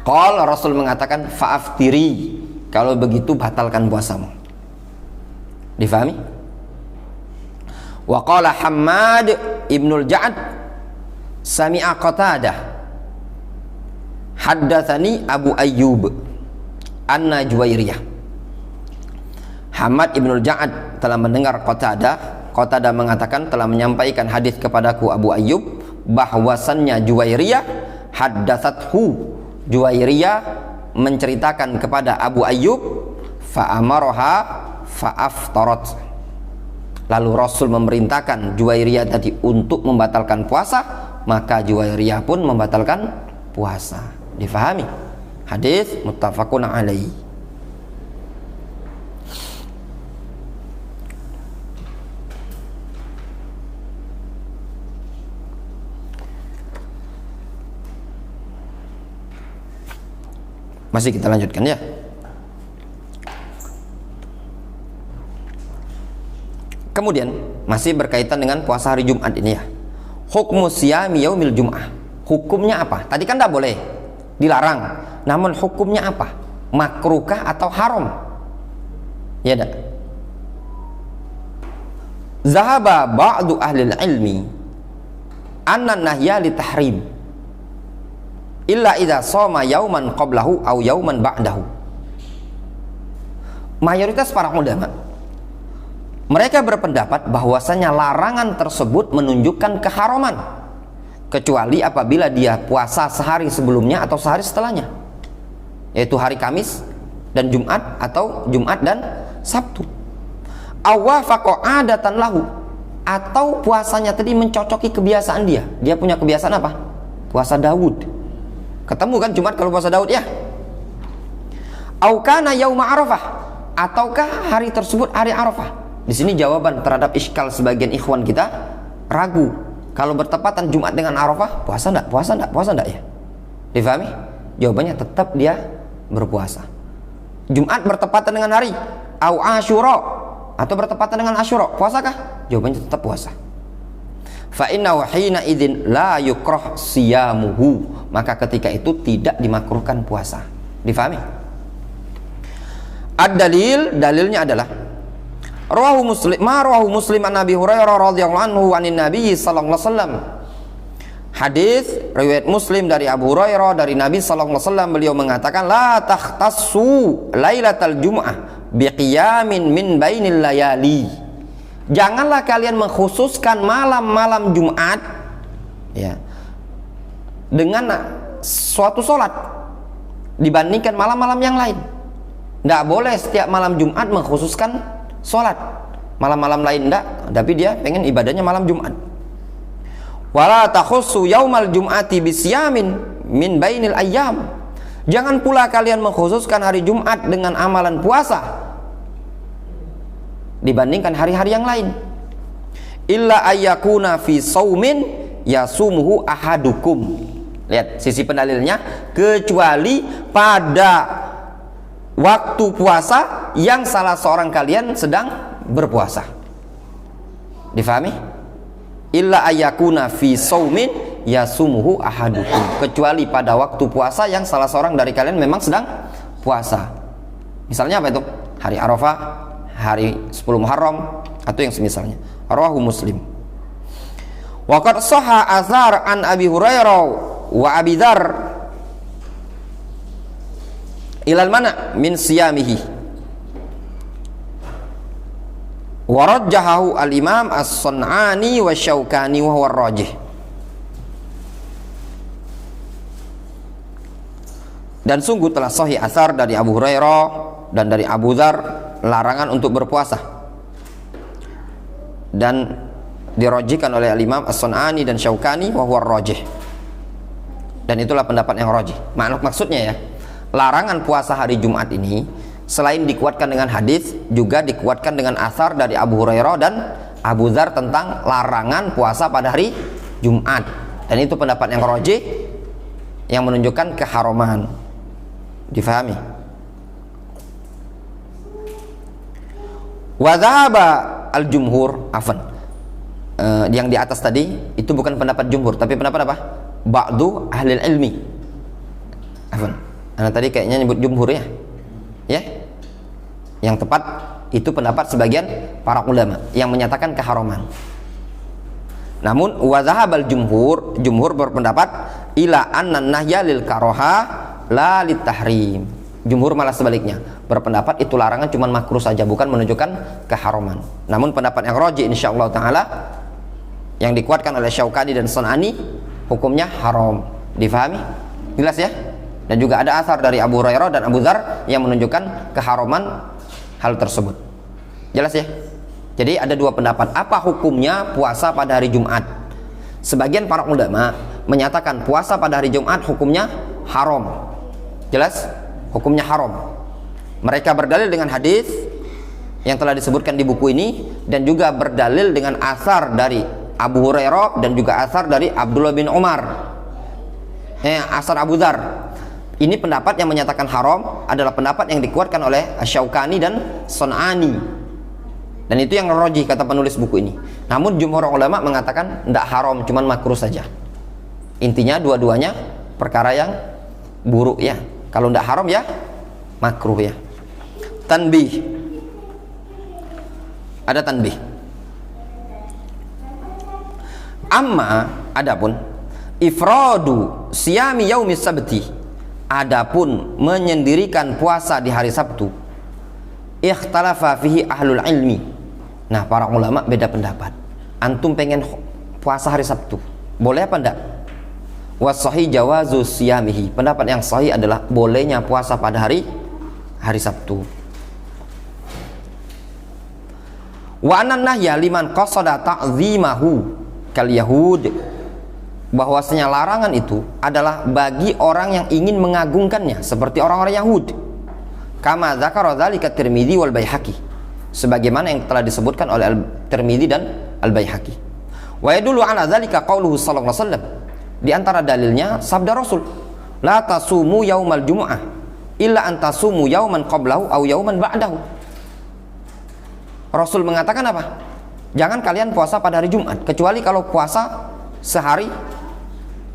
Qal, Rasul mengatakan, fa'aftiri, kalau begitu batalkan puasamu. Difahami? Wa qala Hammad ibnul Ja'ad sami'a Qatadah haddatsani Abu Ayyub anna Juwairiyah. Hammad ibnul Ja'ad telah mendengar Qatadah. Qatadah mengatakan telah menyampaikan hadis kepadaku Abu Ayyub bahwasannya Juwairiyah haddatsathu, Juwairiyah menceritakan kepada Abu Ayyub, fa'amaroha fa'aftarat, lalu Rasul memerintahkan Juwairiyah tadi untuk membatalkan puasa, maka Juwairiyah pun membatalkan puasa. Difahami? Hadis muttafaqun alaih. Masih kita lanjutkan ya. Kemudian masih berkaitan dengan puasa hari Jumat ini ya. Hukmu siyami yaumil jum'ah. Hukumnya apa? Tadi kan tidak boleh, dilarang. Namun hukumnya apa? Makruhkah atau haram? Ya tak? Zahaba ba'du ahli ilmi anna nahya li tahrim illa idza shoma yauman qablahu aw yauman ba'dahu. Mayoritas para ulama mereka berpendapat bahwasanya larangan tersebut menunjukkan keharaman kecuali apabila dia puasa sehari sebelumnya atau sehari setelahnya, yaitu hari Kamis dan Jumat atau Jumat dan Sabtu. Awafaqa adatan lahu, atau puasanya tadi mencocoki kebiasaan dia. Dia punya kebiasaan apa? Puasa Daud. Ketemu kan Jumat kalau puasa Daud ya? Au kana yauma Arafah, ataukah hari tersebut hari Arafah? Di sini jawaban terhadap iskal sebagian ikhwan kita ragu. Kalau bertepatan Jumat dengan Arafah, puasa enggak? Puasa enggak? Puasa enggak ya? Difahami? Jawabannya tetap dia berpuasa. Jumat bertepatan dengan hari au Asyura, atau bertepatan dengan Asyura, puasakah? Jawabannya tetap puasa. Fa innahu hina idzin la yukrah siyamuhu, maka ketika itu tidak dimakruhkan puasa. Difahami? Ad-dalil, dalilnya adalah rawahu Muslim an Abi Hurairah radhiyallahu anhu anin Nabi sallallahu alaihi wasallam. Hadis riwayat Muslim dari Abu Hurairah dari Nabi sallallahu alaihi wasallam, beliau mengatakan la takhtassu lailatal jumu'ah biqiyamin min bainil layali. Janganlah kalian mengkhususkan malam-malam Jumat ya dengan suatu salat dibandingkan malam-malam yang lain. Tidak boleh setiap malam Jumat mengkhususkan sholat, malam-malam lain tidak, tapi dia pengen ibadahnya malam Jumat. Wala takhussu yaumal jum'ati bisyamin min bainil ayyam. Jangan pula kalian mengkhususkan hari Jumat dengan amalan puasa dibandingkan hari-hari yang lain. Illa ayyakuna fi saumin yasumuhu ahadukum. Lihat sisi pendalilnya, kecuali pada waktu puasa yang salah seorang kalian sedang berpuasa. Difahami? Illa ayyakuna fi saumin yasumuhu ahadukum, kecuali pada waktu puasa yang salah seorang dari kalian memang sedang puasa. Misalnya apa itu? Hari Arafah, hari 10 Muharram, atau yang semisalnya. Rawahu Muslim. Wa qad shahha athar an Abi Hurairah wa Abi Dzar ilal mana min siyamihi wa rajjahahu al-imam as-Sun'ani wa Syaukani wa huwa ar-rajih. Dan sungguh telah sahih asar dari Abu Hurairah dan dari Abu Dzar larangan untuk berpuasa, dan dirajihkan oleh al-imam as-Sun'ani dan Syaukani wa huwa ar-rajih, dan itulah pendapat yang rajih. Maksudnya ya, larangan puasa hari Jumat ini selain dikuatkan dengan hadis, juga dikuatkan dengan asar dari Abu Hurairah dan Abu Dzar tentang larangan puasa pada hari Jumat, dan itu pendapat yang rajih yang menunjukkan keharaman. Difahami? Wa dhahaba al-jumhur afan. Yang di atas tadi itu bukan pendapat jumhur, tapi pendapat apa? Ba'du ahli ilmi. Afan. Karena tadi kayaknya nyebut jumhur ya. Ya. Yang tepat itu pendapat sebagian para ulama yang menyatakan keharaman. Namun wa dhahabal jumhur, jumhur berpendapat ila anna nahya lil karaha la lit tahrim. Jumhur malah sebaliknya, berpendapat itu larangan cuma makruh saja, bukan menunjukkan keharaman. Namun pendapat yang rajih insyaallah taala yang dikuatkan oleh Syaukani dan Sun'ani, hukumnya haram. Difahami? Jelas ya? Dan juga ada asar dari Abu Hurairah dan Abu Dzar yang menunjukkan keharaman hal tersebut. Jelas ya? Jadi ada dua pendapat, apa hukumnya puasa pada hari Jumat. Sebagian para ulama menyatakan puasa pada hari Jumat hukumnya haram. Jelas? Hukumnya haram. Mereka berdalil dengan hadis yang telah disebutkan di buku ini, dan juga berdalil dengan asar dari Abu Hurairah dan juga asar dari Abdullah bin Umar, asar Abu Dzar. Ini pendapat yang menyatakan haram adalah pendapat yang dikuatkan oleh Syaukani dan Sun'ani, dan itu yang rajih kata penulis buku ini. Namun jumhur ulama mengatakan tidak haram, cuman makruh saja. Intinya dua-duanya perkara yang buruk ya. Kalau tidak haram ya makruh ya. Tanbih, ada tanbih. Amma adapun ifradu siyami yaumis sabti, adapun menyendirikan puasa di hari Sabtu, ikhtalafa fihi ahlul ilmi. Nah, para ulama beda pendapat. Antum pengen puasa hari Sabtu, boleh apa enggak? Wasahih jawazu siyamihi, pendapat yang sahih adalah bolehnya puasa pada hari Sabtu. Wa anan nahya liman qasada ta'zimahu kal yahud, bahwasanya larangan itu adalah bagi orang yang ingin mengagungkannya seperti orang-orang Yahudi. Kama dzakara dzalika Tirmidzi wal Baihaqi, sebagaimana yang telah disebutkan oleh Tirmidzi dan Al-Baihaqi. Wa yadullu ala dzalika qauluhu sallallahu alaihi wasallam, di antara dalilnya sabda Rasul, la tasumu yaumal jumu'ah illa an tasumu yauman qablahu aw yauman ba'dahu. Rasul mengatakan apa? Jangan kalian puasa pada hari Jumat kecuali kalau puasa sehari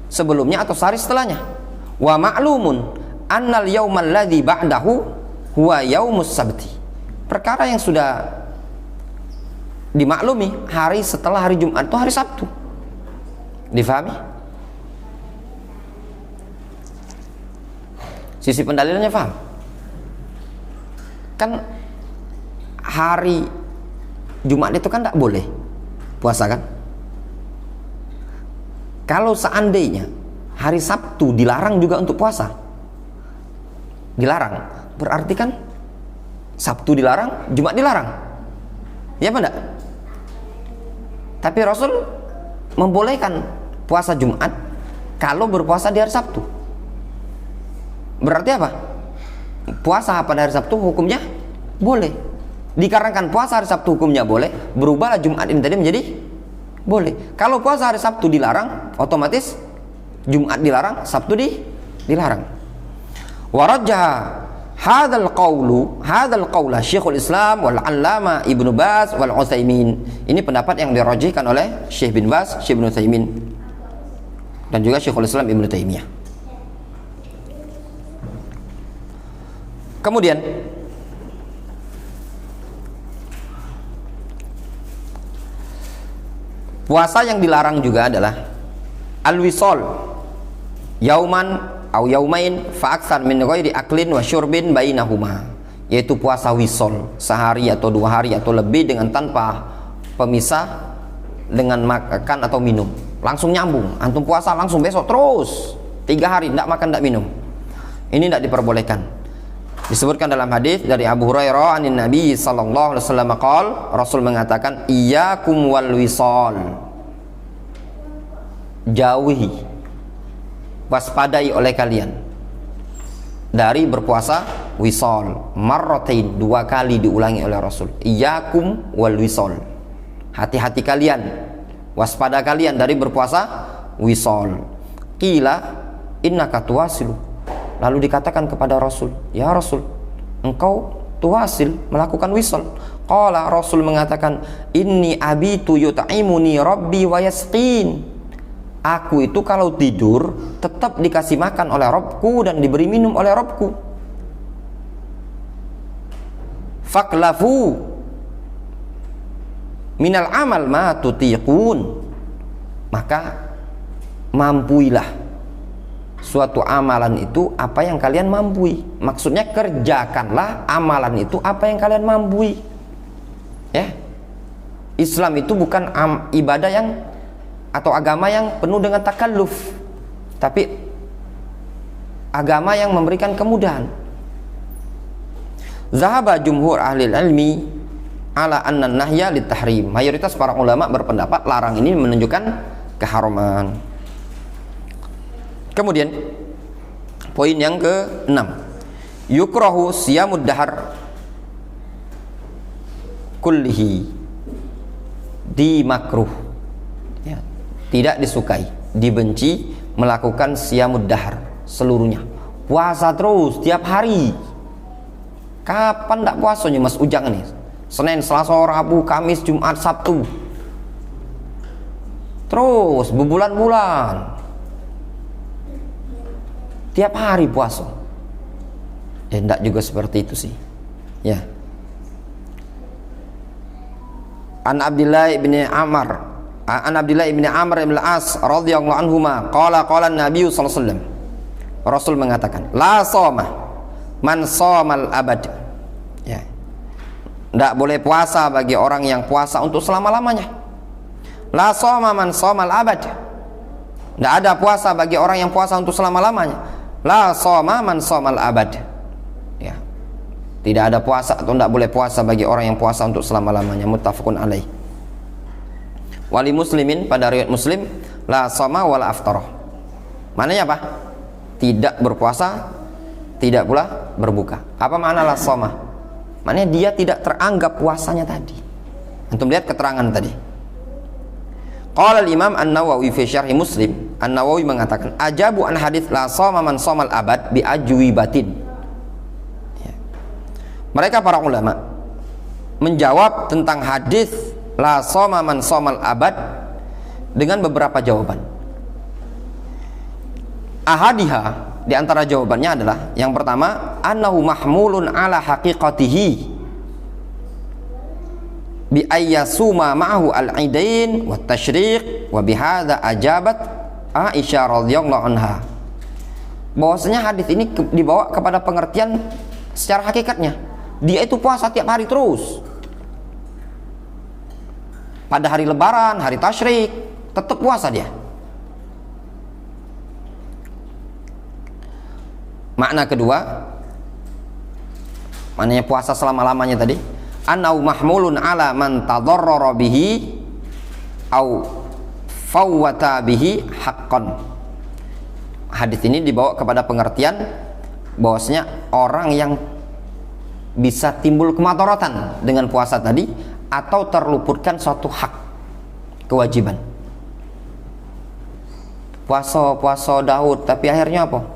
sebelumnya atau sehari setelahnya. Wa ma'lumun annal yaumal ladzi ba'dahu huwa yaumus sabti. Perkara yang sudah dimaklumi, hari setelah hari Jumat itu hari Sabtu. Difahami? Sisi pendalilannya paham? Kan hari Jumat itu kan tidak boleh puasa kan? Kalau seandainya hari Sabtu dilarang juga untuk puasa, dilarang, berarti kan Sabtu dilarang, Jumat dilarang, ya apa enggak? Tapi Rasul membolehkan puasa Jumat kalau berpuasa di hari Sabtu. Berarti apa? Puasa pada hari Sabtu hukumnya boleh. Dikarenakan puasa hari Sabtu hukumnya boleh, berubahlah Jumat ini tadi menjadi boleh. Kalau puasa hari Sabtu dilarang, otomatis Jumat dilarang, Sabtu dilarang. Warajjaha hadzal qaula Syekhul Islam wal Allama Ibnu Baz wal Utsaimin. Ini pendapat yang dirajihkan oleh Syekh bin Baz, Syekh bin Utsaimin, dan juga Syekhul Islam Ibnu Taimiyah. Kemudian puasa yang dilarang juga adalah al-wisal yauman au yaumain fa aktsar min ghairi aklin wa syurbin bainahuma, yaitu puasa wisal sehari atau 2 hari atau lebih dengan tanpa pemisah dengan makan atau minum, langsung nyambung, antum puasa langsung besok terus 3 hari tidak makan tidak minum, ini tidak diperbolehkan. Disebutkan dalam hadis dari Abu Hurairah anin Nabi sallallahu alaihi wasallam qaal, Rasul mengatakan iyyakum wal wisal, jauhi, waspadai oleh kalian dari berpuasa wisal, marratain, 2 kali diulangi oleh Rasul, iyyakum wal wisal, hati-hati kalian, waspada kalian dari berpuasa wisal. Qila innaka tuwasilu, lalu dikatakan kepada Rasul, ya Rasul, engkau tuwasil, melakukan wisal. Qala, Rasul mengatakan, inni abitu yut'imuni rabbi wa yasqin, aku itu kalau tidur tetap dikasih makan oleh Rabbku dan diberi minum oleh Rabbku. Faklafu minal amal ma tutiqun, maka mampuilah suatu amalan itu apa yang kalian mampu. Maksudnya kerjakanlah amalan itu apa yang kalian mampu. Ya, Islam itu bukan ibadah yang atau agama yang penuh dengan takalluf, tapi agama yang memberikan kemudahan. Zahaba jumhur ahli ilmi ala anna nahya litahrim, mayoritas para ulama berpendapat larang ini menunjukkan keharaman. Kemudian poin yang ke-6, yukrahu siyamud dahar kullihi, dimakruh, ya, tidak disukai, dibenci melakukan siyamud dahar seluruhnya, puasa terus tiap hari. Kapan tidak puasanya Mas Ujang nih? Senin, Selasa, Rabu, Kamis, Jumat, Sabtu, terus berbulan-bulan tiap hari puasa. Tidak juga seperti itu sih, ya. An Abdullah bin Amr bin Al-As radhiyallahu anhuma qala Nabi sallallahu alaihi wasallam, Rasul mengatakan, la shoma man shomal abad, ya, tidak boleh puasa bagi orang yang puasa untuk selama-lamanya. La shoma man shomal abad, tidak ada puasa bagi orang yang puasa untuk selama-lamanya. La shoma man shomal abad, ya, Tidak ada puasa atau tidak boleh puasa bagi orang yang puasa untuk selama-lamanya. Muttafaqun alaih. Wali muslimin, pada riwayat Muslim, la shoma wala aftara. Maknanya apa? Tidak berpuasa, tidak pula berbuka. Apa makna la shoma? Maknanya dia tidak teranggap puasanya tadi. Antum lihat keterangan tadi. Qala al-Imam An-Nawawi fi Syarh Muslim, An-Nawawi mengatakan, ajabu an hadits la shoma man shomal abad bi ajwibatin. Mereka para ulama menjawab tentang hadis la shoma man shomal abad dengan beberapa jawaban. Ahadiha, di antara jawabannya adalah yang pertama, annahu mahmulun ala haqiqatihi bi ayyasuma ma'ahu al-idain wa tasyriq wa bihadza ajabat Aisyah radhiyallahu anha. Bahwasanya hadis ini dibawa kepada pengertian secara hakikatnya. Dia itu puasa tiap hari terus. Pada hari lebaran, hari tasyrik, tetap puasa dia. Makna kedua, maknanya puasa selama-lamanya tadi, annau mahmulun ala man tadarrara bihi au fawwata bihi haqqan. Hadis ini dibawa kepada pengertian bahwasanya orang yang bisa timbul kemadaratan dengan puasa tadi atau terluputkan suatu hak kewajiban. Puasa Daud tapi akhirnya apa?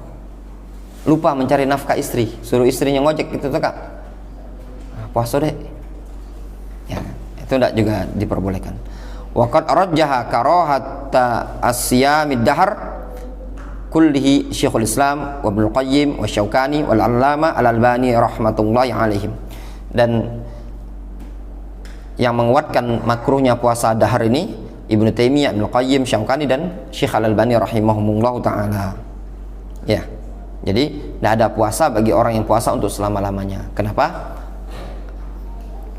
Lupa mencari nafkah istri, suruh istrinya ngojek gitu tuh Kak. Puasa deh. Ya, itu tidak juga diperbolehkan. Wa qad arajjaha karahata asyamid dahr kullihi Syekhul Islam wa Ibnu Qayyim wa Syaukani wal Allama Al-Albani rahmatullahi alaihim. Dan yang menguatkan makruhnya puasa dahar ini Ibnu Taimiyah, Ibnu Qayyim, Syaukani dan Syekh Al-Albani rahimahumullah taala. Ya. Jadi tidak ada puasa bagi orang yang puasa untuk selama-lamanya. Kenapa?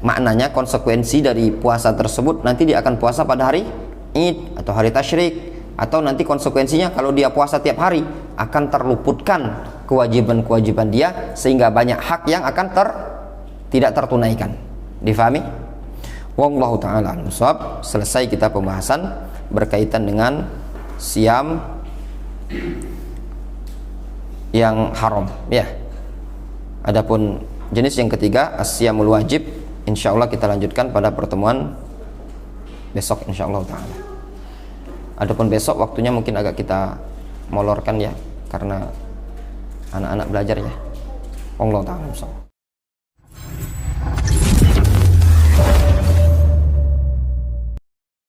Maknanya konsekuensi dari puasa tersebut nanti dia akan puasa pada hari Id atau hari tasyrik, atau nanti konsekuensinya kalau dia puasa tiap hari akan terluputkan kewajiban-kewajiban dia sehingga banyak hak yang akan tidak tertunaikan. Difahami? Wallahu taala al-shawab. Selesai kita pembahasan berkaitan dengan siam yang haram ya. Adapun jenis yang ketiga as-siyamul wajib, insyaallah kita lanjutkan pada pertemuan besok insyaallah taala. Adapun besok waktunya mungkin agak kita molorkan ya karena anak-anak belajar ya. Allah taala.